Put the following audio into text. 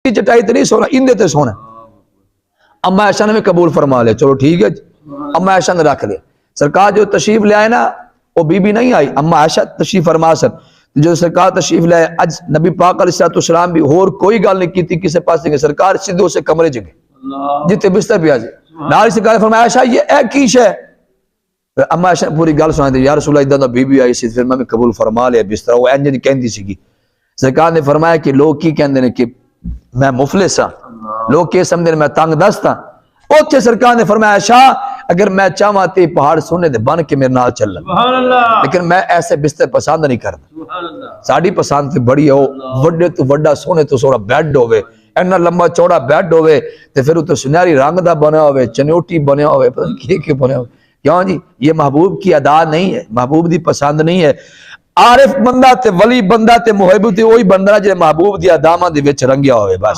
کی چٹائی تے نہیں سونا، اندے تے سونا۔ اما عائشہ نے بھی قبول فرما لیا، چلو ٹھیک ہے، اما عائشہ نے رکھ لیا۔ سرکار جو تشریف لے آئے نا، وہ بی بی نہیں آئی، اما عائشہ تشریف فرما سن۔ جو سرکار تشریف لے آئے، اج نبی پاک علیہ السلام بھی اور کوئی گل نہیں کی کسی پاس نہیں، سرکار سیدھے اسے کمرے چ گئے جتے بستر پہ آ جائے، نال سرکار نے فرمایا عائشہ یہ اے کی شے؟ اما عائشہ پوری گل سنا دی، یا رسول اللہ ادھر بی بی آئی سی، پھر میں قبول فرما لیا بستر، وہ انج نہیں کہندی سی۔ سرکار نے فرمایا کہ لوگ کی کہندے نے کہ میں مفلس ہاں، لوگ کی سمجھتے ہیں میں تنگ دست ہاں۔ اوتھے سرکار نے فرمایا عائشہ اگر میں چاہواں تے پہاڑ سونے دے بن کے میرے نال چل، لیکن میں ایسے بستر پسند نہیں کرتا، ساڑی پسند تے بڑی ہو وڈے تو وڈا سونے تو سوڑا بیڈ ہوئے، اینا لمبا چوڑا بیڈ ہوئے تے پھر تو سنہری رنگ دا بنا ہوئے، چنوٹی بنے ہوئے، پتہ نہیں کیا بنے ہوئے۔ کیوں جی؟ یہ محبوب کی ادا نہیں ہے، محبوب دی پسند نہیں ہے۔ عارف بندہ تے ولی بندہ تے محب تے وہی بندہ جے محبوب دی اداماں دے وچ رنگیا ہوئے بس۔